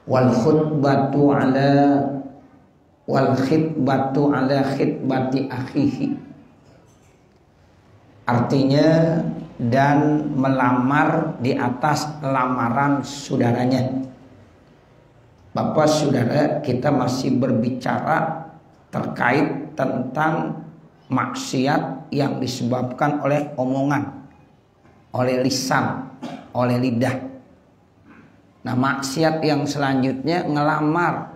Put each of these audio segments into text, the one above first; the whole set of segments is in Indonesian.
wal khitbatu ala khitbati akhihi, artinya dan melamar di atas lamaran saudaranya. Bapak saudara, kita masih berbicara terkait tentang maksiat yang disebabkan oleh omongan, oleh lisan, oleh lidah. Nah, maksiat yang selanjutnya ngelamar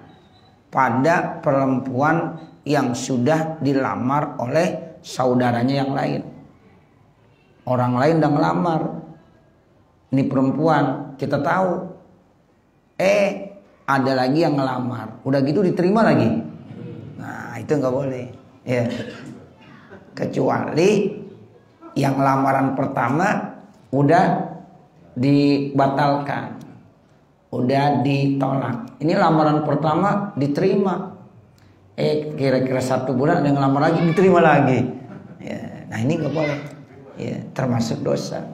pada perempuan yang sudah dilamar oleh saudaranya yang lain. Orang lain udah ngelamar, ini perempuan, kita tahu. Ada lagi yang ngelamar, udah gitu diterima lagi. Nah, itu nggak boleh. Ya. Kecuali yang lamaran pertama udah dibatalkan, udah ditolak. Ini lamaran pertama diterima. Kira-kira 1 bulan ada yang ngelamar lagi, diterima lagi. Ya. Nah, ini nggak boleh. Ya, termasuk dosa.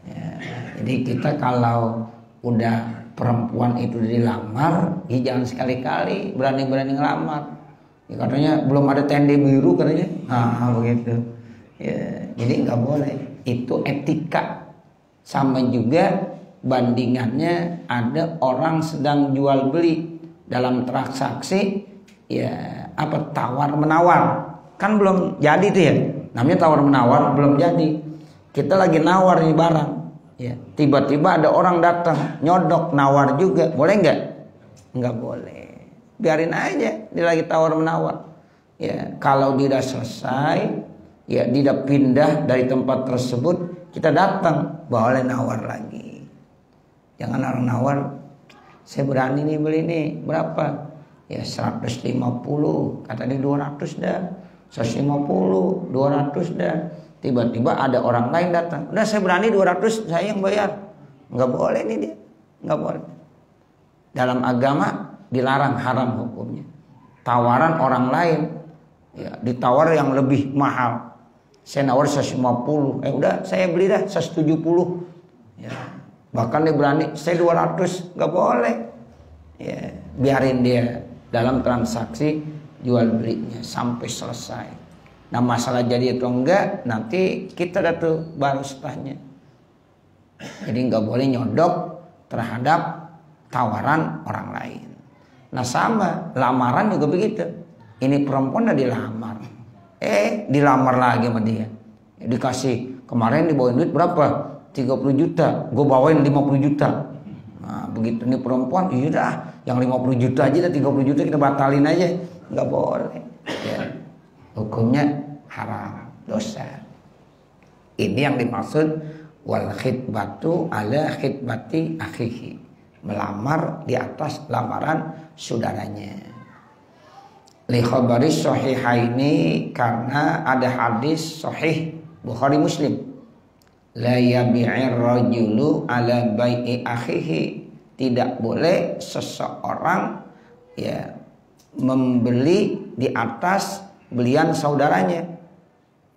Ya, jadi kita kalau udah perempuan itu dilamar, ya jangan sekali-kali berani-berani ngelamar. Ya, katanya belum ada tende biru katanya. Nah, begitu. Ya, jadi nggak boleh. Itu etika. Sama juga bandingannya ada orang sedang jual beli dalam transaksi, ya apa tawar menawar. Kan belum jadi tuh ya. Namanya tawar menawar, belum jadi. Kita lagi nawar nih barang, ya. Tiba-tiba ada orang datang nyodok nawar juga, boleh nggak? Nggak boleh. Biarin aja, dia lagi tawar menawar. Ya, kalau dia udah selesai, ya dia udah pindah dari tempat tersebut, kita datang, boleh nawar lagi. Jangan orang nawar, saya berani nih beli nih, berapa? Ya 150, kata dia 200 dah. 150, 200 dah. Tiba-tiba ada orang lain datang. Udah saya berani 200, saya yang bayar. Nggak boleh nih dia. Nggak boleh. Dalam agama dilarang, haram hukumnya. Tawaran orang lain, ya, ditawar yang lebih mahal. Saya nawar 150. Udah saya beli dah 170. Ya. Bahkan dia berani, saya 200. Nggak boleh. Ya, biarin dia dalam transaksi jual belinya sampai selesai. Nah, masalah jadi atau enggak nanti kita tuh baru setelahnya. Jadi nggak boleh nyodok terhadap tawaran orang lain. Nah, sama lamaran juga begitu. Ini perempuan udah dilamar, dilamar lagi sama dia. Dikasih, kemarin dibawain duit berapa? 30 juta, gue bawain 50 juta. Nah, begitu nih perempuan, iya dah, yang 50 juta aja dah, 30 juta kita batalin aja. Nggak boleh, ya. Hukumnya haram, dosa. Ini yang dimaksud wal khitbatu ala khitbati akhihi, melamar di atas lamaran saudaranya. Li khabari sahihaini, karena ada hadis sahih Bukhari Muslim, la yabi'ir rajulu ala bai'i akhihi, tidak boleh seseorang ya membeli di atas belian saudaranya.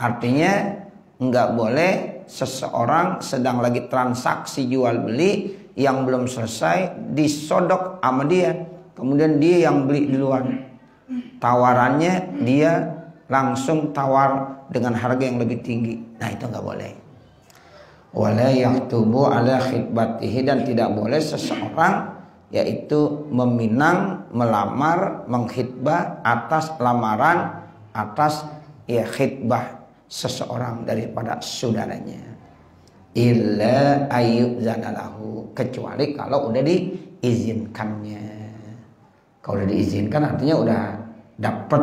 Artinya nggak boleh seseorang sedang lagi transaksi jual beli yang belum selesai disodok sama dia, kemudian dia yang beli duluan. Tawarannya dia langsung tawar dengan harga yang lebih tinggi. Nah, itu nggak boleh. Wala yaktubu ala khitbatihi, dan tidak boleh seseorang yaitu meminang, melamar, menghitbah atas lamaran, atas ya khitbah seseorang daripada saudaranya. Illa ayyuzana lahu, kecuali kalau udah diizinkannya. Kalau udah diizinkan artinya udah dapat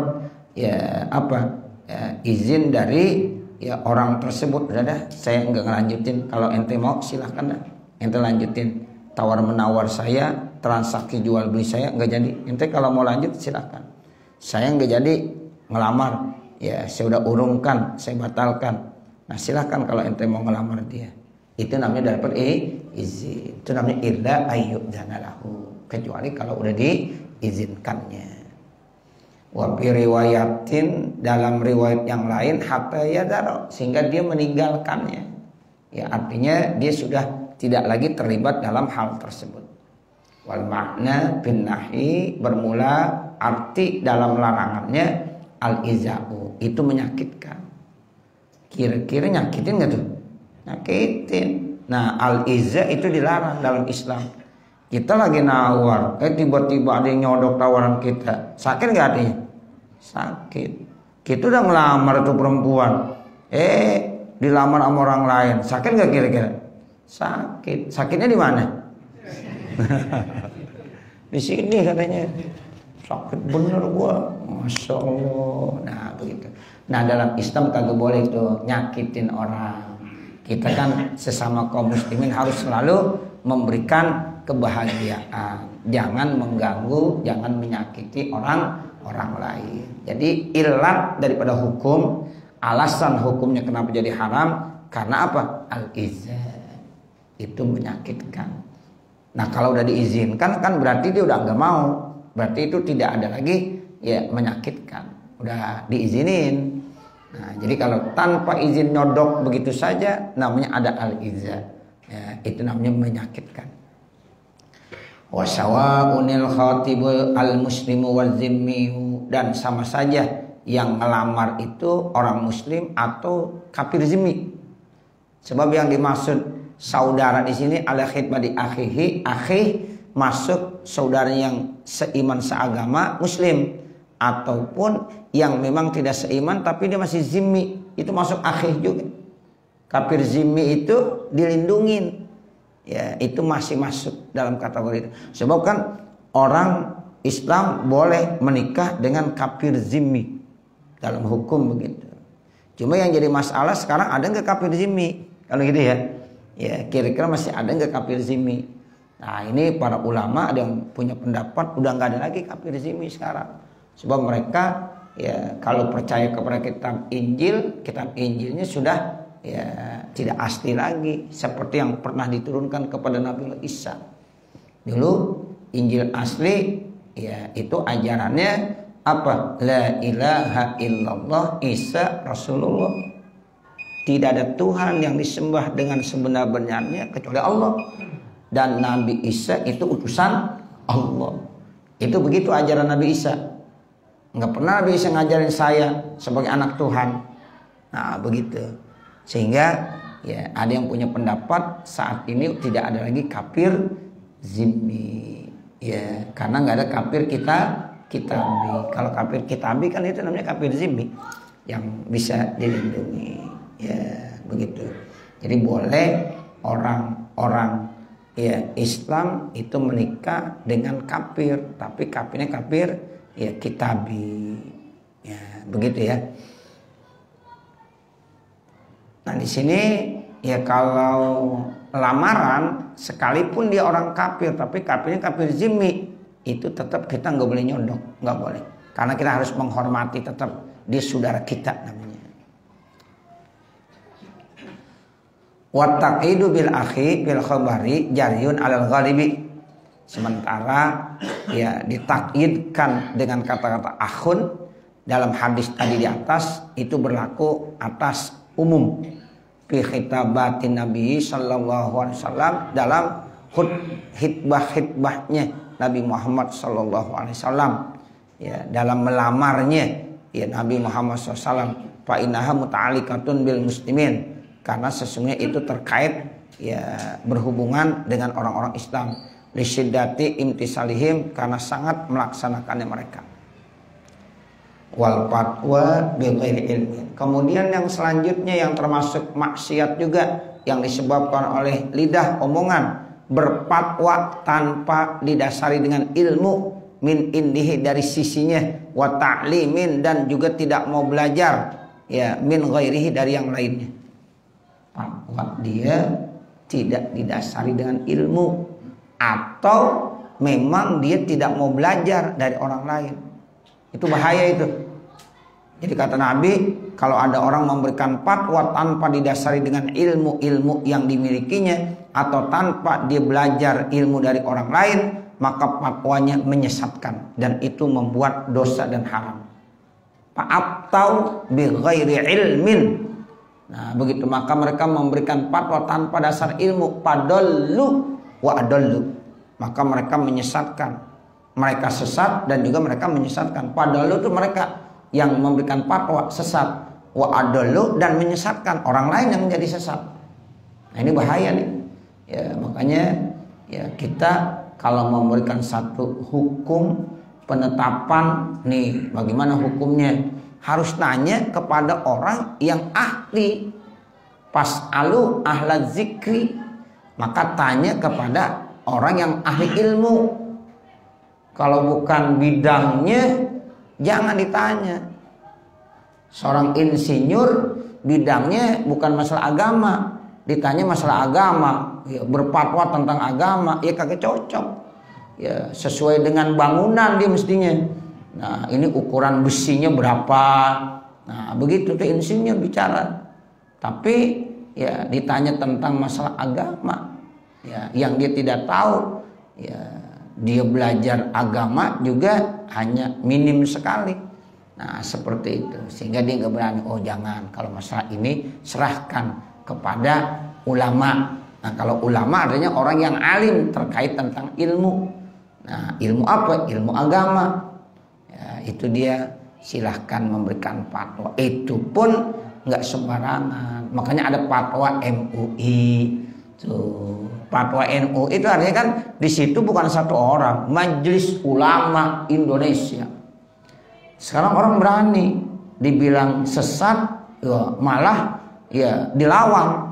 ya apa ya, izin dari ya orang tersebut. Udah dah, saya nggak ngelanjutin. Kalau ente mau silahkan dah, ente lanjutin tawar menawar saya, transaksi jual beli saya nggak jadi. Ente kalau mau lanjut silahkan. Saya nggak jadi ngelamar, ya saya udah urungkan, saya batalkan. Nah, silahkan kalau ente mau ngelamar dia. Itu namanya dapat izin. Itu namanya illa ayyudzana lahu, kecuali kalau udah diizinkannya. Wa bi riwayatin, dalam riwayat yang lain, hatta yadara, sehingga dia meninggalkannya. Ya, artinya dia sudah tidak lagi terlibat dalam hal tersebut. Wal makna bin nahi bermula arti dalam larangannya al-iza'u itu menyakitkan. Kira-kira nyakitin nggak tuh? Nyakitin. Nah, al-iza itu dilarang dalam Islam. Kita lagi nawar, tiba-tiba ada yang nyodok tawaran kita. Sakit nggak artinya? Sakit. Kita udah ngelamar tuh perempuan, dilamar sama orang lain. Sakit nggak kira-kira? Sakit. Sakitnya di mana? Di sini katanya. Sakit bener gua, masya Allah. Nah begitu. Nah dalam Islam kagak boleh tuh nyakitin orang. Kita kan sesama kaum muslimin harus selalu memberikan kebahagiaan. Jangan mengganggu, jangan menyakiti orang lain. Jadi ilat daripada hukum, alasan hukumnya kenapa jadi haram karena apa? Al-izah. Itu menyakitkan. Nah kalau udah diizinkan kan berarti dia udah nggak mau. Berarti itu tidak ada lagi ya menyakitkan, udah diizinin. Nah, jadi kalau tanpa izin nyodok begitu saja namanya ada al-izah. Ya, itu namanya menyakitkan. Wa sawa'unil khatibul al-muslimu wal zimmiyu, dan sama saja yang ngelamar itu orang muslim atau kafir zimmi. Sebab yang dimaksud saudara di sini ala khitbati akhihi, masuk saudaranya yang seiman seagama muslim, ataupun yang memang tidak seiman tapi dia masih zimmi, itu masuk akhih juga. Kafir zimmi itu dilindungin, ya itu masih masuk dalam kategori itu. Sebab kan orang Islam boleh menikah dengan kafir zimmi dalam hukum begitu. Cuma yang jadi masalah sekarang ada nggak kafir zimmi? Kalau gitu ya, kira-kira masih ada nggak kafir zimmi? Nah ini para ulama ada yang punya pendapat udah nggak ada lagi kafir zimmi sekarang. Sebab mereka ya kalau percaya kepada kitab Injilnya sudah ya tidak asli lagi seperti yang pernah diturunkan kepada Nabi Isa. Dulu Injil asli ya itu ajarannya apa? La ilaha illallah Isa Rasulullah. Tidak ada Tuhan yang disembah dengan sebenar-benarnya kecuali Allah. Dan Nabi Isa itu utusan Allah. Itu begitu ajaran Nabi Isa. Nggak pernah Nabi Isa ngajarin saya sebagai anak Tuhan. Nah begitu. Sehingga ya ada yang punya pendapat saat ini tidak ada lagi kafir zimmi. Ya karena nggak ada kafir kitabi. Kalau kafir kitabi kan itu namanya kafir zimmi yang bisa dilindungi. Ya begitu. Jadi boleh orang-orang ya Islam itu menikah dengan kafir, tapi kafirnya kafir ya kitabi, ya begitu ya. Nah di sini ya kalau lamaran sekalipun dia orang kafir, tapi kafirnya kafir zimmi, itu tetap kita nggak boleh nyodok, nggak boleh, karena kita harus menghormati tetap dia saudara kita namanya. Wattaqidu bil akhi bil khabari jariyun alal ghalibi. Sementara ya ditakyidkan dengan kata-kata akhun dalam hadis tadi di atas itu berlaku atas umum fi khitabatin Nabi sallallahu alaihi wasallam dalam hitbah-hitbahnya Nabi Muhammad sallallahu alaihi wasallam ya dalam melamarnya ya Nabi Muhammad sallallahu alaihi wasallam fa innaha muta'alliqatun bil muslimin. Karena sesungguhnya itu terkait ya berhubungan dengan orang-orang Islam lisyiddati imtisalihim karena sangat melaksanakannya mereka. Wal fatwa bi ghairi ilmin. Kemudian yang selanjutnya yang termasuk maksiat juga yang disebabkan oleh lidah omongan, berfatwa tanpa didasari dengan ilmu min indihi dari sisinya, wa ta'limin dan juga tidak mau belajar ya min ghairihi dari yang lainnya. Fatwa dia tidak didasari dengan ilmu atau memang dia tidak mau belajar dari orang lain. Itu bahaya itu. Jadi kata Nabi, kalau ada orang memberikan fatwa tanpa didasari dengan ilmu-ilmu yang dimilikinya atau tanpa dia belajar ilmu dari orang lain, maka fatwanya menyesatkan dan itu membuat dosa dan haram. Fa'aftau bi ghairi ilmin. Nah, begitu maka mereka memberikan fatwa tanpa dasar ilmu, padallu wa adallu. maka mereka menyesatkan. Mereka sesat dan juga mereka menyesatkan. Padahal itu mereka yang memberikan fatwa sesat, wa adallu, dan menyesatkan orang lain yang menjadi sesat. Nah, ini bahaya nih. Ya, makanya ya kita kalau memberikan satu hukum penetapan nih bagaimana hukumnya, harus nanya kepada orang yang ahli. Fas'alu ahla zikri, maka tanya kepada orang yang ahli ilmu. Kalau bukan bidangnya jangan ditanya. Seorang insinyur bidangnya bukan masalah agama, ditanya masalah agama, ya, berfatwa tentang agama, ya kagak cocok. Ya, sesuai dengan bangunan dia mestinya. Nah, ini ukuran besinya berapa. Nah, begitu tuh insinyur bicara. Tapi ya ditanya tentang masalah agama, ya yang dia tidak tahu, ya dia belajar agama juga hanya minim sekali. Nah, seperti itu. Sehingga dia nggak berani, oh jangan, kalau masalah ini serahkan kepada ulama. Nah, kalau ulama artinya orang yang alim terkait tentang ilmu. Nah, ilmu apa? Ilmu agama. Ya, itu dia silahkan memberikan fatwa. Itu pun nggak sembarangan. Makanya ada fatwa MUI. Tuh, fatwa NU itu artinya kan di situ bukan satu orang, Majelis Ulama Indonesia. Sekarang orang berani dibilang sesat, ya, malah ya dilawan.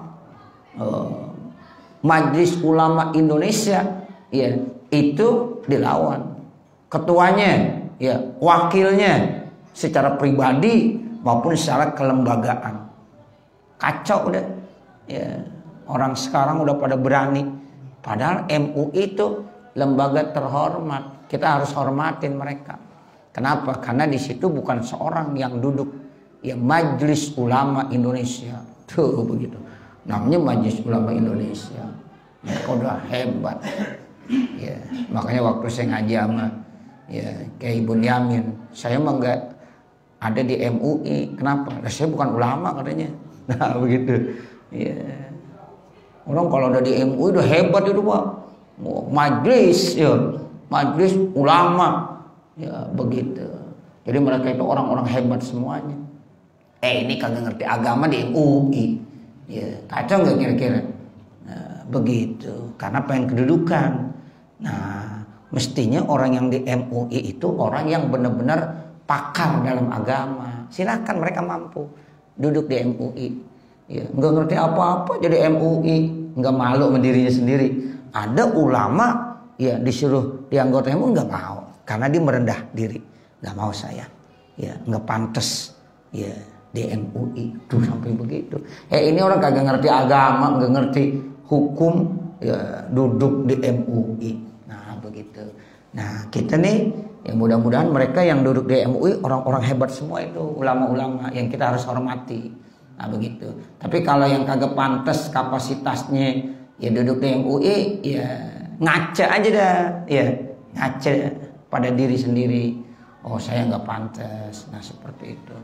Majelis Ulama Indonesia, ya itu dilawan. Ketuanya, ya wakilnya, secara pribadi maupun secara kelembagaan. Kacau udah. Ya, orang sekarang udah pada berani. Padahal MUI itu lembaga terhormat. Kita harus hormatin mereka. Kenapa? Karena di situ bukan seorang yang duduk. Ya, Majelis Ulama Indonesia. Tuh begitu. Namanya Majelis Ulama Indonesia. Mereka udah hebat. Ya, makanya waktu saya ngaji sama ya Kiai Bunyamin, saya mah enggak ada di MUI. Kenapa? Nah, saya bukan ulama katanya. Nah, begitu. Ya. Orang kalau ada di MUI udah hebat itu, Pak. Majelis, ya. Majelis ulama. Ya, begitu. Jadi mereka itu orang-orang hebat semuanya. Ini kagak ngerti agama di MUI. Ya, kacau nggak kira-kira? Nah, begitu. Karena pengen kedudukan. Nah, mestinya orang yang di MUI itu orang yang benar-benar pakar dalam agama. Silakan, mereka mampu duduk di MUI. Ya, nggak ngerti apa-apa jadi MUI, nggak malu sama dirinya sendiri. Ada ulama ya disuruh di anggota MUI nggak mau, karena dia merendah diri. Nggak mau saya, ya nggak pantas ya di MUI. Tuh sampai begitu. Ini orang kagak ngerti agama, nggak ngerti hukum, ya duduk di MUI. Nah begitu. Nah kita nih, ya mudah-mudahan mereka yang duduk di MUI orang-orang hebat semua itu, ulama-ulama yang kita harus hormati. Nah begitu. Tapi kalau yang kagak pantas kapasitasnya ya duduk di MUI, ya ngaca aja dah, ya ngaca pada diri sendiri. Oh saya nggak pantas. Nah seperti itu.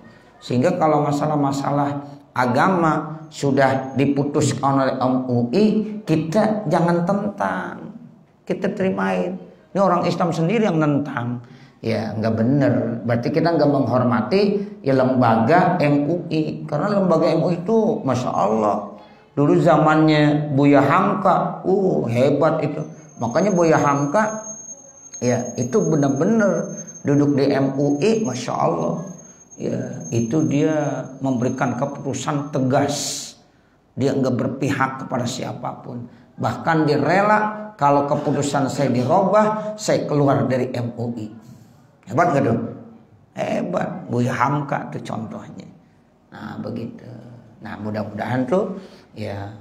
Sehingga kalau masalah-masalah agama sudah diputuskan oleh MUI, kita jangan tentang, kita terimain. Ini orang Islam sendiri yang nentang. Ya nggak bener, berarti kita nggak menghormati ya lembaga MUI. Karena lembaga MUI itu Masya Allah, dulu zamannya Buya Hamka, hebat itu. Makanya Buya Hamka ya itu benar-benar duduk di MUI, Masya Allah. Ya itu dia memberikan keputusan tegas. Dia nggak berpihak kepada siapapun. Bahkan dia rela kalau keputusan saya dirubah, saya keluar dari MUI. Hebat gak dong? Hebat. Buya Hamka itu contohnya. Nah begitu. Nah mudah-mudahan tuh ya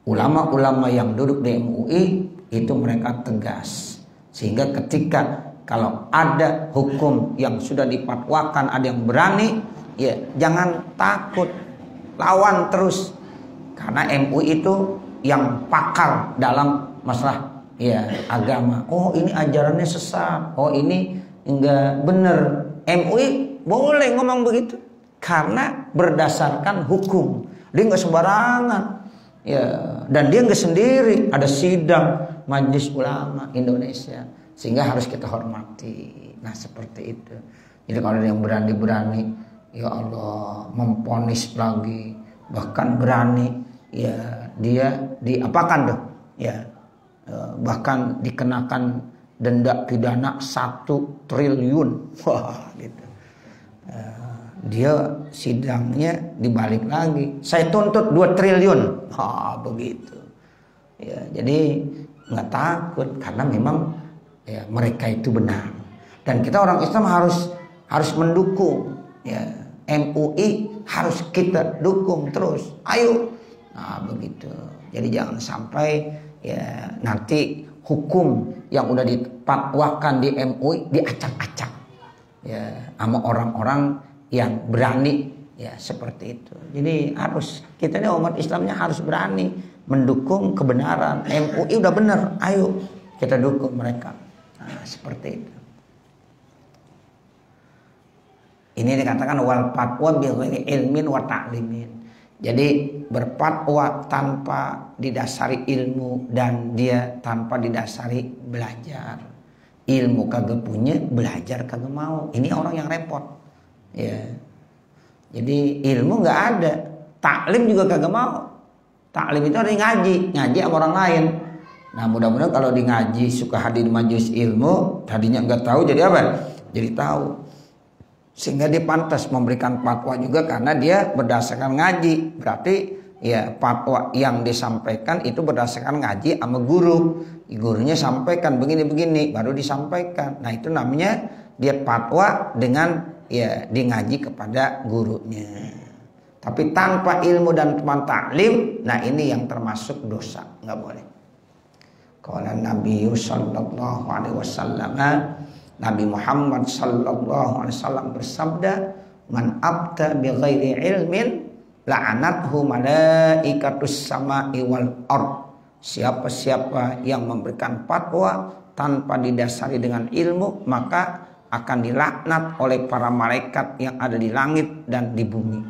ulama-ulama yang duduk di MUI itu mereka tegas. Sehingga ketika kalau ada hukum yang sudah dipatwakan, ada yang berani, ya jangan takut, lawan terus. Karena MUI itu yang pakar dalam masalah ya agama. Oh ini ajarannya sesat. Oh ini enggak benar. MUI boleh ngomong begitu karena berdasarkan hukum. Dia enggak sembarangan. Ya, dan dia enggak sendiri, ada sidang, Majelis Ulama Indonesia, sehingga harus kita hormati. Nah seperti itu. Jadi kalau ada yang berani-berani, ya Allah, memponis lagi, bahkan berani, ya dia diapakan tuh, ya bahkan dikenakan denda pidana 1 triliun, wah gitu. Dia sidangnya dibalik lagi, saya tuntut 2 triliun, begitu. Ya, jadi nggak takut karena memang ya mereka itu benar, dan kita orang Islam harus mendukung. Ya, MUI harus kita dukung terus, ayo. Nah begitu. Jadi jangan sampai ya nanti hukum yang udah dipatwakan di MUI diacak-acak ya sama orang-orang yang berani, ya seperti itu. Jadi harus kita ini umat Islamnya harus berani mendukung kebenaran. MUI udah benar, ayo kita dukung mereka. Nah seperti itu. Ini dikatakan wal fatwa bi ghairi ilmin wa ta'limin. Jadi berfatwa tanpa didasari ilmu dan dia tanpa didasari belajar. Ilmu kagak punya, belajar kagak mau. Ini orang yang repot. Ya. Jadi ilmu nggak ada, taklim juga kagak mau. Taklim itu ada yang ngaji sama orang lain. Nah mudah-mudahan kalau di ngaji suka hadir majelis ilmu, tadinya nggak tahu jadi apa? Jadi tahu. Sehingga dia pantas memberikan fatwa juga karena dia berdasarkan ngaji. Berarti ya fatwa yang disampaikan itu berdasarkan ngaji sama guru. Gurunya sampaikan begini-begini baru disampaikan. Nah itu namanya dia fatwa dengan ya di ngaji kepada gurunya. Tapi tanpa ilmu dan teman taklim, nah ini yang termasuk dosa, nggak boleh. Qala Nabi sallallahu alaihi wasallam, Nabi Muhammad sallallahu alaihi wasallam bersabda, "Man abta bi ghairi ilmin la'anathu malaikatus sama'i wal ard." Siapa-siapa yang memberikan fatwa tanpa didasari dengan ilmu, maka akan dilaknat oleh para malaikat yang ada di langit dan di bumi.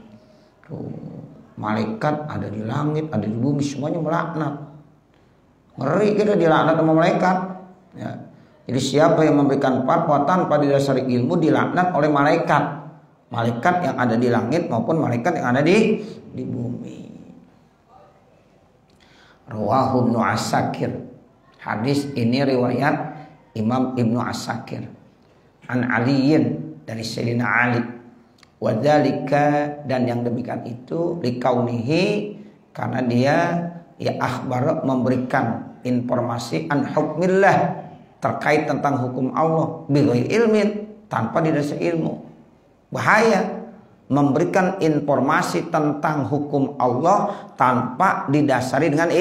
Malaikat ada di langit, ada di bumi, semuanya melaknat. Ngeri kita dilaknat sama malaikat. Ya. Jadi siapa yang memberikan fatwa tanpa didasari ilmu dilaknat oleh malaikat. Malaikat yang ada di langit maupun malaikat yang ada di bumi. Rawahu Ibnu Asakir. Hadis ini riwayat Imam Ibnu Asakir. An Aliyin, dari Sayyidina Ali. Wadzalika, dan yang demikian itu likaunihi, karena dia ya akhbar, memberikan informasi an hukmillah, terkait tentang hukum Allah bighairi ilmin, tanpa didasari ilmu. Bahaya memberikan informasi tentang hukum Allah tanpa didasari dengan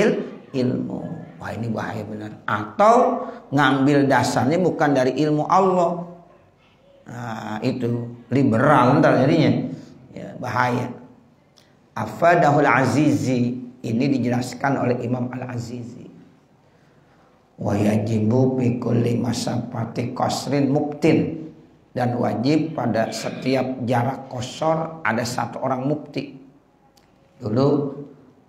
ilmu. Wah ini bahaya benar. Atau ngambil dasarnya bukan dari ilmu Allah. Nah itu liberal ntar jadinya, ya, bahaya. Afadahul Azizi, ini dijelaskan oleh Imam Al-Azizi. Wa yajibu bi kulli masafati qasrin muktin, dan wajib pada setiap jarak qasar ada 1 orang mufti. Dulu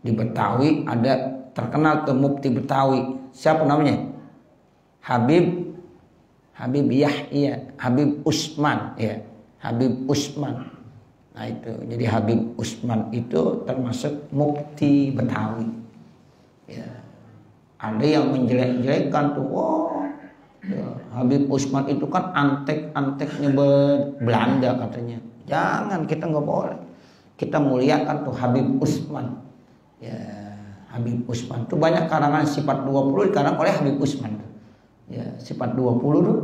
di Betawi ada terkenal tuh mufti Betawi. Siapa namanya? Habib Yahya, Habib Usman, ya, Habib Usman. Nah itu, jadi Habib Usman itu termasuk mufti Betawi. Ya. Ada yang menjelek-jelekkan tuh, ya, Habib Usman itu kan antek-anteknya Belanda katanya. Jangan, kita nggak boleh. Kita muliakan tuh Habib Usman. Ya, Habib Usman tuh banyak karangan sifat 20 dikarang oleh Habib Usman. Ya, sifat 20 tuh,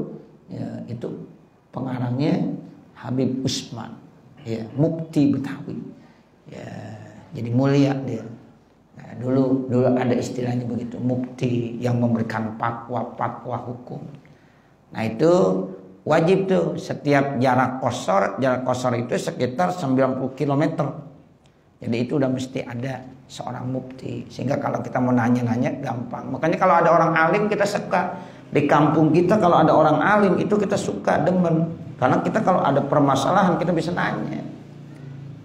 ya, itu pengarangnya Habib Usman, ya, mufti Betawi. Ya, jadi mulia dia. Nah, dulu ada istilahnya begitu, mufti yang memberikan fatwa hukum. Nah itu wajib tuh setiap jarak qasar itu sekitar 90 km. Jadi itu udah mesti ada seorang mufti, sehingga kalau kita mau nanya-nanya gampang. Makanya kalau ada orang alim kita suka. Di kampung kita kalau ada orang alim itu kita suka, demen. Karena kita kalau ada permasalahan kita bisa nanya.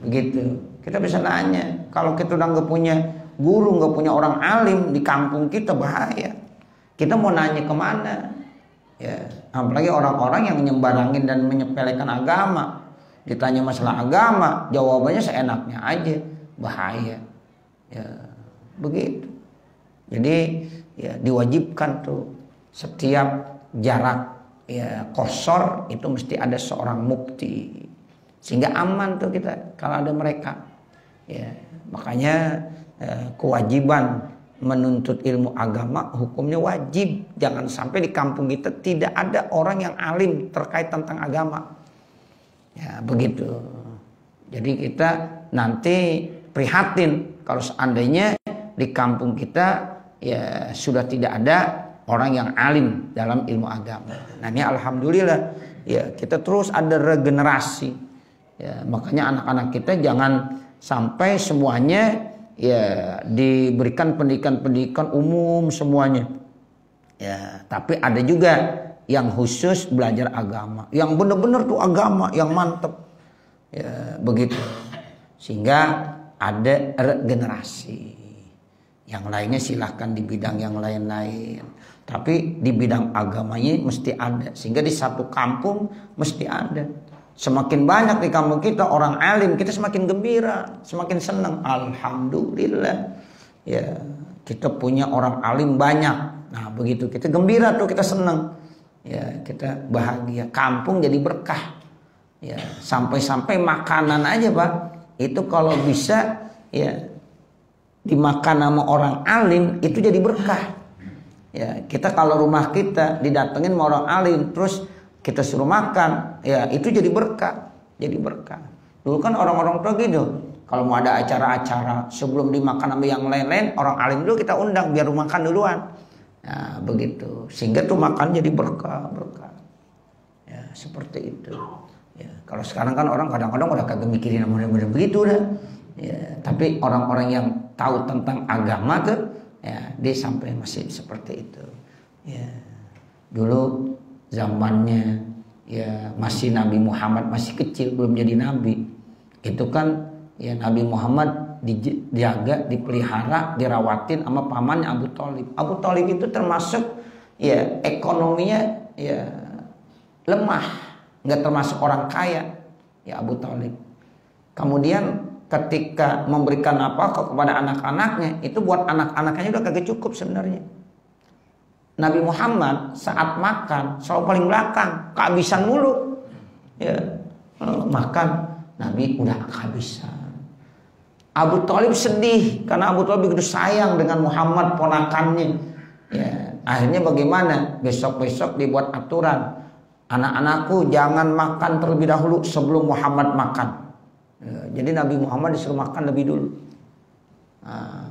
Begitu. Kita bisa nanya. Kalau kita udah nggak punya guru, nggak punya orang alim di kampung kita, bahaya. kita mau nanya kemana? Ya, apalagi orang-orang yang nyembarangin dan menyepelekan agama. Ditanya masalah agama, jawabannya seenaknya aja, bahaya. Ya, begitu. Jadi ya diwajibkan tuh setiap jarak ya qasar itu mesti ada seorang mufti. Sehingga aman tuh kita kalau ada mereka. Ya, makanya kewajiban menuntut ilmu agama hukumnya wajib. Jangan sampai di kampung kita tidak ada orang yang alim terkait tentang agama. Ya begitu. Jadi kita nanti prihatin kalau seandainya di kampung kita ya sudah tidak ada orang yang alim dalam ilmu agama. Nah ini alhamdulillah ya kita terus ada regenerasi. Ya, makanya anak-anak kita jangan sampai semuanya ya diberikan pendidikan umum semuanya. Ya, tapi ada juga yang khusus belajar agama, yang benar-benar tuh agama yang mantep. Ya, begitu. Sehingga ada regenerasi. Yang lainnya silahkan di bidang yang lain-lain. Tapi di bidang agamanya mesti ada. Sehingga di satu kampung mesti ada. Semakin banyak di kampung kita orang alim, kita semakin gembira, semakin senang. Alhamdulillah. Ya, kita punya orang alim banyak. Nah, begitu kita gembira tuh, kita senang. Ya, kita bahagia. Kampung jadi berkah. Ya, sampai-sampai makanan aja, Pak. Itu kalau bisa ya dimakan sama orang alim itu jadi berkah. Ya, kita kalau rumah kita didatengin sama orang alim terus kita suruh makan, ya itu jadi berkah, jadi berkah. Dulu kan orang-orang tua gitu, kalau mau ada acara-acara sebelum dimakan sama yang lain-lain, orang alim dulu kita undang biar makan duluan. Nah begitu, sehingga tuh makan jadi berkah. Ya seperti itu. Ya, kalau sekarang kan orang kadang-kadang udah kagak mikirin model-model begitu dah. Ya, tapi orang-orang yang tahu tentang agama tuh, ya dia sampai masih seperti itu. Ya, dulu zamannya ya masih Nabi Muhammad masih kecil belum jadi nabi, itu kan ya Nabi Muhammad dijaga, dipelihara, dirawatin sama pamannya Abu Thalib. Abu Thalib itu termasuk ya ekonominya ya lemah, nggak termasuk orang kaya ya Abu Thalib. Kemudian ketika memberikan apa kepada anak-anaknya itu buat anak-anaknya udah kagak cukup sebenarnya. Nabi Muhammad saat makan selalu paling belakang, kehabisan mulu. Ya, makan Nabi udah kehabisan. Abu Thalib sedih karena Abu Thalib begitu sayang dengan Muhammad ponakannya. Ya, akhirnya bagaimana? Besok-besok dibuat aturan, anak-anakku jangan makan terlebih dahulu sebelum Muhammad makan. Ya, jadi Nabi Muhammad disuruh makan lebih dulu. Nah,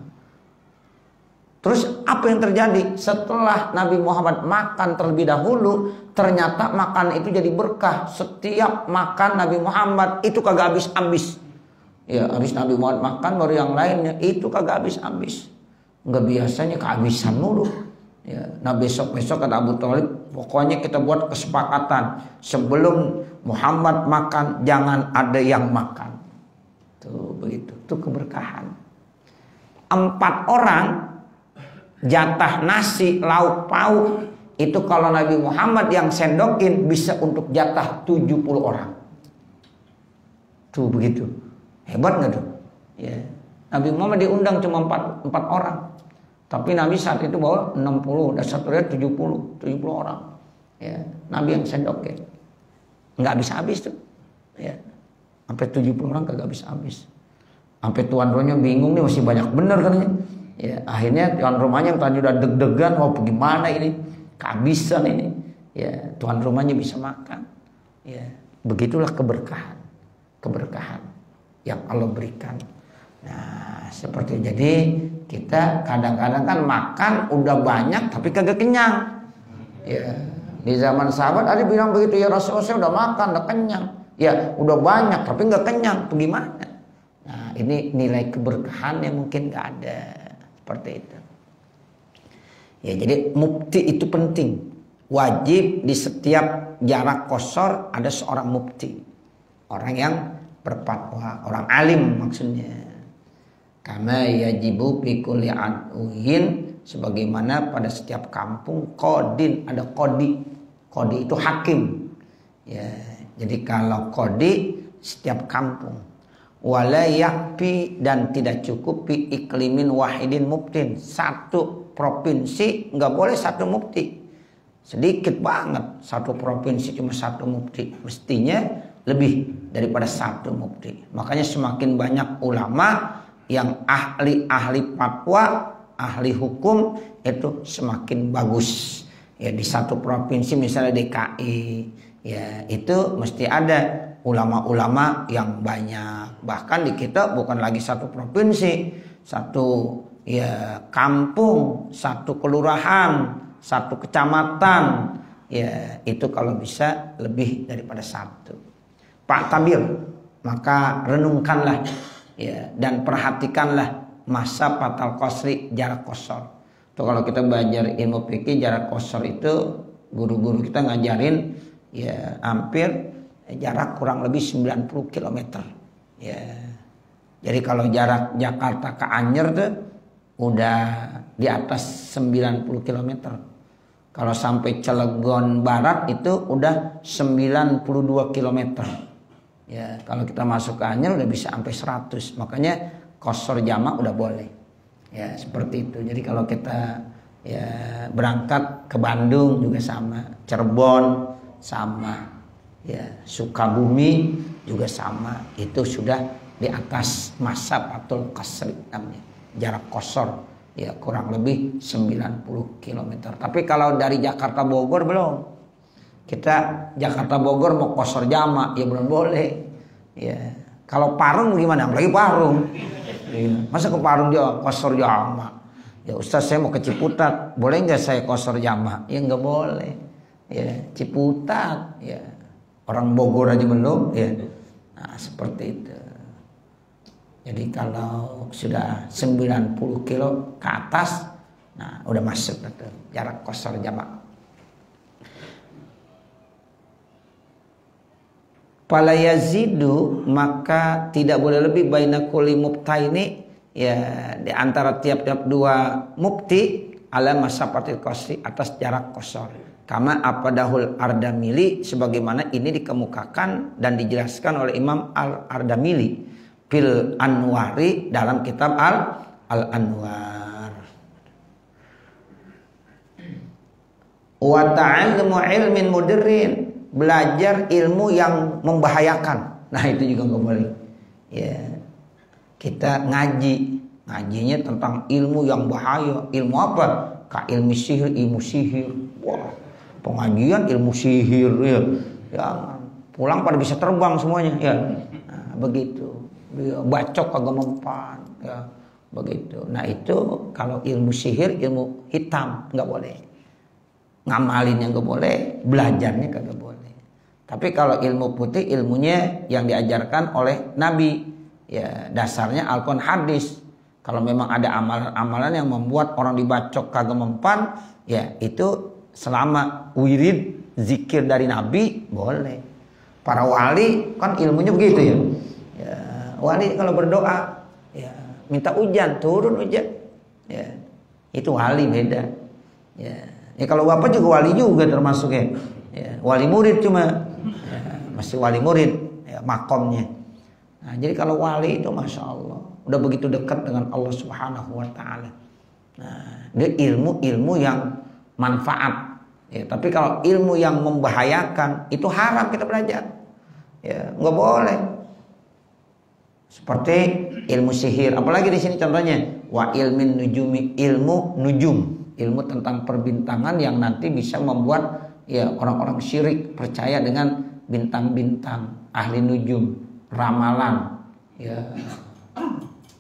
terus apa yang terjadi? Setelah Nabi Muhammad makan terlebih dahulu, ternyata makan itu jadi berkah. Setiap makan Nabi Muhammad itu kagak habis-habis. Ya, habis Nabi Muhammad makan baru yang lainnya itu kagak habis-habis. Enggak, biasanya kehabisan mulu. Ya, nah besok-besok kata Abu Thalib, pokoknya kita buat kesepakatan sebelum Muhammad makan jangan ada yang makan. Tuh begitu, tuh keberkahan. 4 orang jatah nasi lauk pauk itu kalau Nabi Muhammad yang sendokin bisa untuk jatah 70 orang. Tuh begitu. Hebat nggak tuh? Ya. Nabi Muhammad diundang cuma 4 orang. Tapi Nabi saat itu bawa 60 dan satu riwayat 70 orang. Ya. Nabi yang sendokin. Nggak habis-habis tuh. Ya. Sampai 70 orang kagak habis-habis. Sampai tuan rumahnya bingung nih masih banyak bener katanya. Ya, akhirnya tuan rumahnya yang tadi udah deg-degan mau gimana ini, kehabisan ini. Ya, tuan rumahnya bisa makan. Ya, begitulah keberkahan yang Allah berikan. Nah, seperti jadi kita kadang-kadang kan makan udah banyak tapi kagak kenyang. Ya, di zaman sahabat ada bilang begitu, ya Rasulullah saya udah makan, udah kenyang. Ya, udah banyak tapi nggak kenyang, tuh gimana? Nah, ini nilai keberkahan yang mungkin nggak ada. Seperti itu. Ya, jadi mufti itu penting. Wajib di setiap jarak qasar ada seorang mufti. Orang yang berfatwa, orang alim maksudnya. Kama yajibu fi kulli ad'uhin, sebagaimana pada setiap kampung qadin ada qadi. Qadi itu hakim. Ya, jadi kalau qadi setiap kampung. Wala yakfi dan tidak cukup fi iklimin wahidin muftin. Satu provinsi nggak boleh satu mufti. Sedikit banget satu provinsi cuma satu mufti. Mestinya lebih daripada satu mufti. Makanya semakin banyak ulama yang ahli fatwa, ahli hukum itu semakin bagus. Ya di satu provinsi misalnya DKI, ya itu mesti ada ulama-ulama yang banyak. Bahkan di kita bukan lagi satu provinsi, satu ya kampung, satu kelurahan, satu kecamatan. Ya itu kalau bisa lebih daripada satu. Pak Tabir, maka renungkanlah ya dan perhatikanlah masa fatal qasri jarak qasar. Tuh kalau kita belajar ilmu fikih jarak qasar itu guru-guru kita ngajarin ya hampir jarak kurang lebih 90 km. Ya. Jadi kalau jarak Jakarta ke Anyer tuh udah di atas 90 km. Kalau sampai Cilegon Barat itu udah 92 km. Ya, kalau kita masuk ke Anyer udah bisa sampai 100. Makanya qasar jamak udah boleh. Ya, seperti itu. Jadi kalau kita ya berangkat ke Bandung juga sama, Cirebon sama. Ya, Sukabumi juga sama. Itu sudah di atas masa fatul qasri namanya. Jarak qasar ya kurang lebih 90 km. Tapi kalau dari Jakarta Bogor belum. Kita Jakarta Bogor mau qasar jamak ya belum boleh. Ya. Kalau Parung gimana? Apalagi Parung. Masa ke Parung dia qasar jamak? Ya Ustaz saya mau ke Ciputat, boleh nggak saya qasar jamak? Ya nggak boleh. Ya Ciputat ya. Orang Bogor aja belum ya. Nah, seperti itu. Jadi kalau sudah 90 kilo ke atas, nah udah masuk betul jarak qasar jamak. Fala yazidu maka tidak boleh lebih baina kulli mubtaini ya di antara tiap-tiap dua mufti ala masafatil qasri atas jarak qasar. Kama Apadahul Ardamili sebagaimana ini dikemukakan dan dijelaskan oleh Imam Al-Ardamili fil Anwari dalam kitab Al-Anwar. Wa ta'allumu ilmin mudirrin belajar ilmu yang membahayakan. Nah itu juga nggak boleh. Ya kita ngajinya tentang ilmu yang bahaya. Ilmu apa? Ka ilmu sihir, ilmu sihir. Wah, pengajian ilmu sihir ya. Jangan. Pulang pada bisa terbang semuanya ya. Nah, begitu. Bacok kagak mempan ya. Begitu. Nah itu kalau ilmu sihir, ilmu hitam nggak boleh. Ngamalinnya nggak boleh, belajarnya kagak boleh. Tapi kalau ilmu putih ilmunya yang diajarkan oleh Nabi, ya dasarnya Al-Quran hadis. Kalau memang ada amalan-amalan yang membuat orang dibacok kagak mempan, ya itu selama wirid zikir dari Nabi boleh. Para wali kan ilmunya begitu ya. Ya wali kalau berdoa, ya minta hujan turun hujan, ya itu wali beda. Ya. Ya kalau bapak juga wali juga termasuk ya. Ya wali murid cuma ya, masih wali murid ya, makomnya. Nah, jadi kalau wali itu masya Allah udah begitu dekat dengan Allah Subhanahu Wa Taala. Nah, dia ilmu yang manfaat. Ya, tapi kalau ilmu yang membahayakan itu haram kita belajar. Ya nggak boleh. Seperti ilmu sihir. Apalagi di sini contohnya wa ilmin nujumi ilmu nujum. Ilmu tentang perbintangan yang nanti bisa membuat ya orang-orang syirik percaya dengan bintang-bintang, ahli nujum, ramalan. Ya.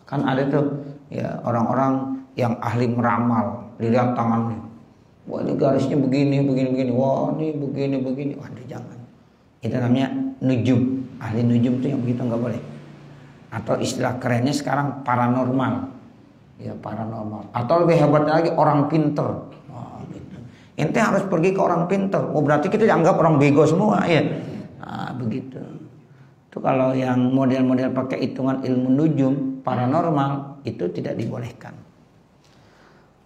Kan ada tuh ya orang-orang yang ahli meramal, dilihat tangannya. Wah, ini garisnya begini. Wah, ini begini. Waduh, jangan. Itu namanya nujum. Ahli nujum itu yang begitu nggak boleh. Atau istilah kerennya sekarang paranormal. Ya paranormal. Atau lebih hebatnya lagi orang pinter. Oh, gitu. Ente harus pergi ke orang pinter. Oh berarti kita dianggap orang bego semua ya. Nah, begitu. Itu kalau yang model-model pakai hitungan ilmu nujum paranormal itu tidak dibolehkan.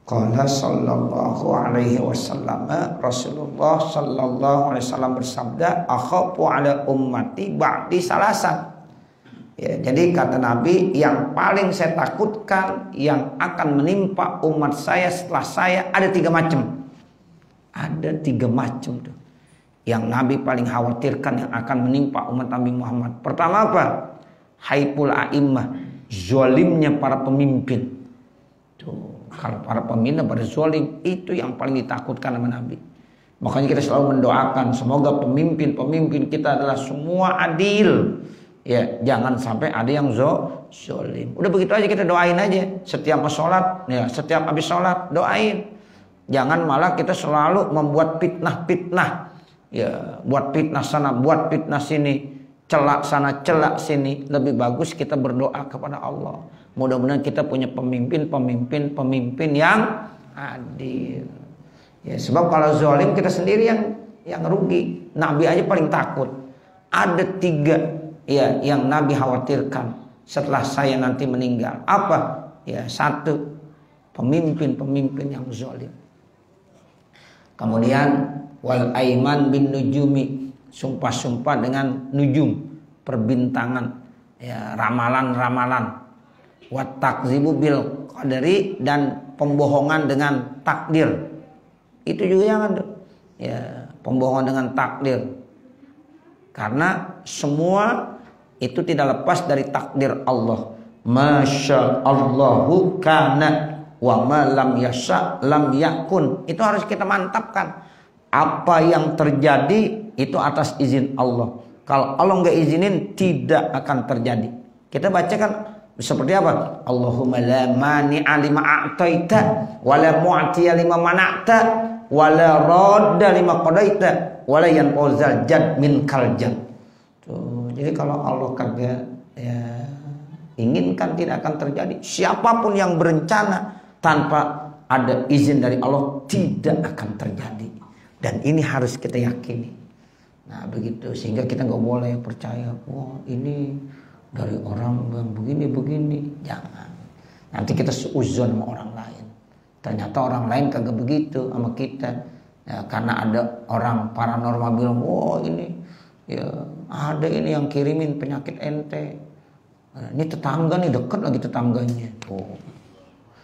Qala sallallahu alaihi wasallam, Rasulullah sallallahu alaihi wasallam bersabda, akhafu ala ummati ba'di salasan. Ya, jadi kata Nabi, yang paling saya takutkan yang akan menimpa umat saya setelah saya ada 3 macam. Ada 3 macam tuh yang Nabi paling khawatirkan yang akan menimpa umat Nabi Muhammad. Pertama apa? Haiful a'immah, zalimnya para pemimpin. Tuh, kalau para pemimpin pada zalim, itu yang paling ditakutkan sama Nabi. Makanya kita selalu mendoakan semoga pemimpin-pemimpin kita adalah semua adil. Ya, jangan sampai ada yang zalim. Udah begitu aja, kita doain aja. Setiap sholat, ya, setiap habis sholat doain. Jangan malah kita selalu membuat fitnah-fitnah. Ya, buat fitnah sana, buat fitnah sini, celak sana, celak sini. Lebih bagus kita berdoa kepada Allah. Mudah-mudahan kita punya pemimpin yang adil. Ya, sebab kalau zalim kita sendiri yang rugi. Nabi aja paling takut. Ada 3 ya yang Nabi khawatirkan setelah saya nanti meninggal. Apa? Ya, 1, pemimpin-pemimpin yang zalim. Kemudian wal aiman bin nujumi, sumpah-sumpah dengan nujum, perbintangan, ya, ramalan-ramalan. Wat takzibu bil qadari, dan pembohongan dengan takdir. Itu juga jangan tuh. Ya, pembohongan dengan takdir. Karena semua itu tidak lepas dari takdir Allah. Masya Allahu kana wa ma lam yasha lam yakun. Itu harus kita mantapkan. Apa yang terjadi itu atas izin Allah. Kalau Allah nggak izinin, tidak akan terjadi. Kita bacakan seperti apa? Allahumma la mani'a lima a'taita wa la mu'tiya lima mana'ta wa la radda lima qadaita wa la yanquzal jad min kaljad. Tuh, jadi kalau Allah kagak ya inginkan, tidak akan terjadi. Siapapun yang berencana tanpa ada izin dari Allah tidak akan terjadi. Dan ini harus kita yakini. Nah begitu, sehingga kita nggak boleh percaya, wah ini dari orang yang begini-begini. Jangan. Nanti kita seuzon sama orang lain. Ternyata orang lain kagak begitu sama kita. Ya, karena ada orang paranormal bilang, wah ini ya ada ini yang kirimin penyakit ente. Nah, ini tetangga nih, dekat lagi tetangganya. Oh,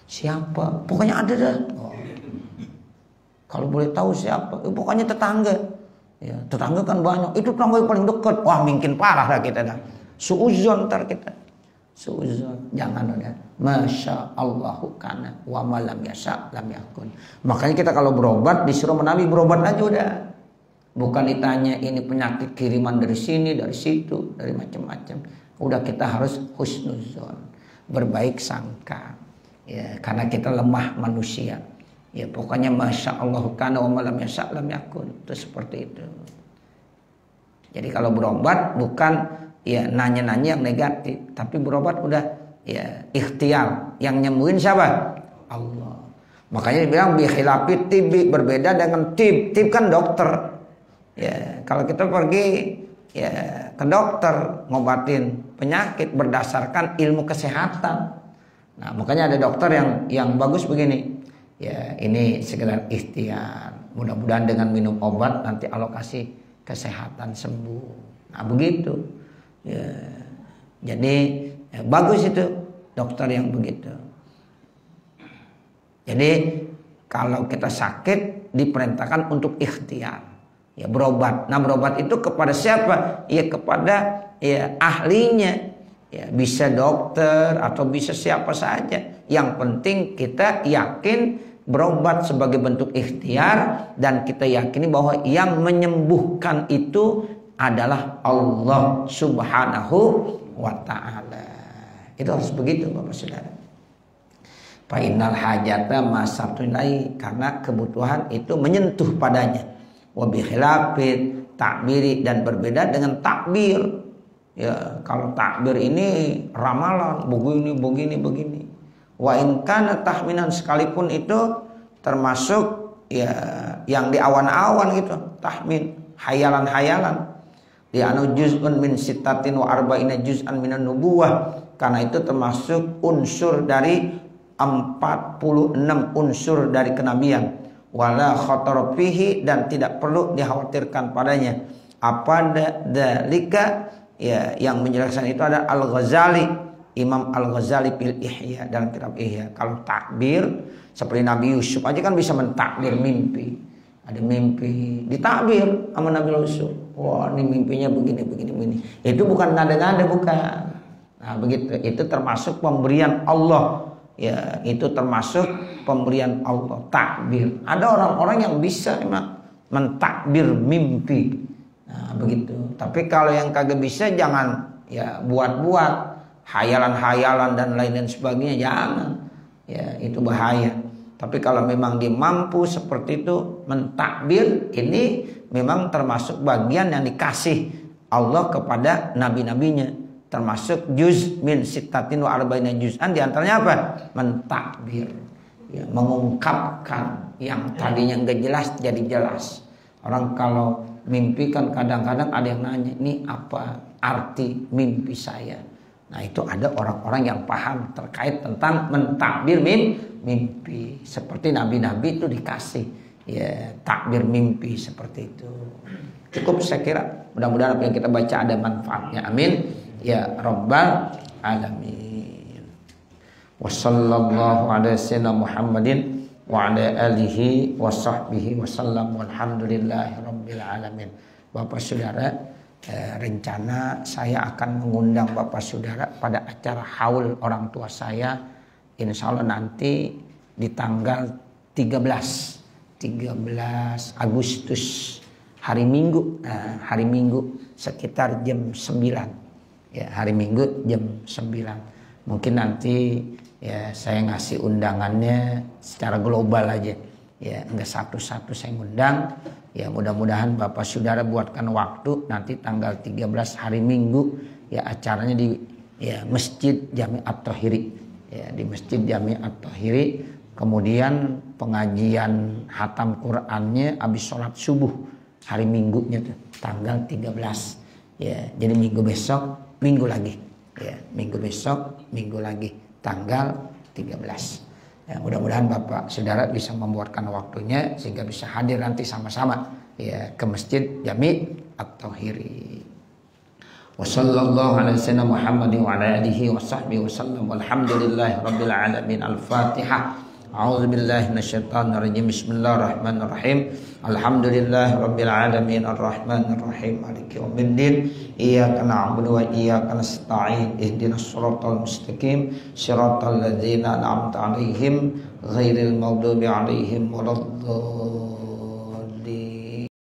siapa? Pokoknya ada dah. Oh. Kalau boleh tahu siapa? Pokoknya tetangga. Ya, tetangga kan banyak. Itu tetangga yang paling dekat. Wah, mungkin parah lah kita dah. Suuzon ntar kita. Suuzon. Jangan udah. Masya Allahu kana wa malam yasha lam yakun. Makanya kita kalau berobat disuruh Nabi berobat aja udah. Bukan ditanya ini penyakit kiriman dari sini, dari situ, dari macam-macam. Udah kita harus husnuzon. Berbaik sangka. Ya, karena kita lemah manusia. Ya pokoknya Masya Allah kana wa malam yasha lam yakun. Itu seperti itu. Jadi kalau berobat bukan ya nanya-nanya yang negatif, tapi berobat udah ya ikhtiar. Yang nyembuhin siapa? Allah. Makanya dibilang bi khilafit tibi, berbeda dengan tib. Tib kan dokter. Ya, kalau kita pergi ya ke dokter ngobatin penyakit berdasarkan ilmu kesehatan. Nah, makanya ada dokter yang bagus begini. Ya, ini sekedar ikhtiar. Mudah-mudahan dengan minum obat nanti alokasi kesehatan sembuh. Nah, begitu. Ya. Jadi ya, bagus itu dokter yang begitu. Jadi kalau kita sakit diperintahkan untuk ikhtiar. Ya berobat. Nah, berobat itu kepada siapa? Ya kepada ya ahlinya. Ya bisa dokter atau bisa siapa saja. Yang penting kita yakin berobat sebagai bentuk ikhtiar, dan kita yakini bahwa yang menyembuhkan itu adalah Allah Subhanahu wa ta'ala. Itu harus begitu Bapak Saudara. Fa innal hajata masatulai, karena kebutuhan itu menyentuh padanya. Wa bi khilafit takbiri, dan berbeda dengan takbir. Ya, kalau takbir ini ramalan begini. Wa in kana tahminan, sekalipun itu termasuk ya yang di awan-awan gitu, tahmin, hayalan-hayalan. Ya anu juz'un min sittatin wa arba'ina juz'an minan nubuwah, karena itu termasuk unsur dari 46 unsur dari kenabian. Wala khatar fihi, dan tidak perlu dikhawatirkan padanya. Apa dalika, ya, yang menjelaskan itu ada Al-Ghazali, Imam Al-Ghazali fil Ihya, dalam kitab Ihya. Kalau takbir seperti Nabi Yusuf aja kan bisa mentakbir mimpi. Ada mimpi ditakbir sama Nabi Yusuf. Wah, ini mimpinya begini. Itu bukan nada-nada, bukan. Nah, begitu. Itu termasuk pemberian Allah. Ya, itu termasuk pemberian Allah, takbir. Ada orang-orang yang bisa emang mentakbir mimpi. Nah, begitu. Tapi kalau yang kagak bisa, jangan ya buat-buat hayalan-hayalan dan lain-lain sebagainya, jangan. Ya, itu bahaya. Tapi kalau memang dia mampu seperti itu mentakbir, ini memang termasuk bagian yang dikasih Allah kepada nabi-nabinya. Termasuk juz min sittatin wa arba'ina juz'an, diantaranya apa? Mentakbir, ya, mengungkapkan yang tadinya enggak jelas jadi jelas. Orang kalau mimpi kan kadang-kadang ada yang nanya, ini apa arti mimpi saya? Nah, itu ada orang-orang yang paham terkait tentang mentakbir mimpi. Seperti nabi-nabi itu dikasih ya takbir mimpi seperti itu. Cukup saya kira. Mudah-mudahan apa yang kita baca ada manfaatnya. Amin. Ya Rabbal Alamin. Wassallallahu ala sayyidina Muhammadin wa ala alihi wa sahbihi wasallam. Walhamdulillahi rabbil alamin. Bapak Saudara, rencana saya akan mengundang Bapak Saudara pada acara haul orang tua saya, insya Allah nanti di tanggal 13 Agustus, hari Minggu. Nah, hari Minggu sekitar jam 9. Ya, hari Minggu jam 9. Mungkin nanti ya saya ngasih undangannya secara global aja. Ya, enggak satu-satu saya ngundang. Ya, mudah-mudahan Bapak Saudara buatkan waktu nanti tanggal 13 hari Minggu, ya, acaranya di ya Masjid Jami At-Thahiri. Ya, di Masjid Jami At-Thahiri. Kemudian pengajian hatam Qur'annya habis sholat subuh hari Minggunya tuh tanggal 13. Ya, jadi minggu besok, minggu lagi. Ya, minggu besok, minggu lagi tanggal 13. Ya, mudah-mudahan Bapak Saudara bisa membuatkan waktunya sehingga bisa hadir nanti sama-sama ya ke Masjid Jami At-Thahiri. Wassallallahu ala sayyidina Muhammadin wa ala alihi wa sahbihi wasallam. Walhamdulillahi rabbil alamin. Al-Fatihah. A'udzubillahi minasyaitonir rajim. Bismillahirrahmanirrahim. Alhamdulillahi rabbil alamin arrahmanir rahim maliki yaumiddin. Iyyaka na'budu wa iyyaka nasta'in. Ihdinas siratal mustaqim. Siratal ladzina an'amta 'alaihim ghairil maghdubi 'alaihim waladdallin.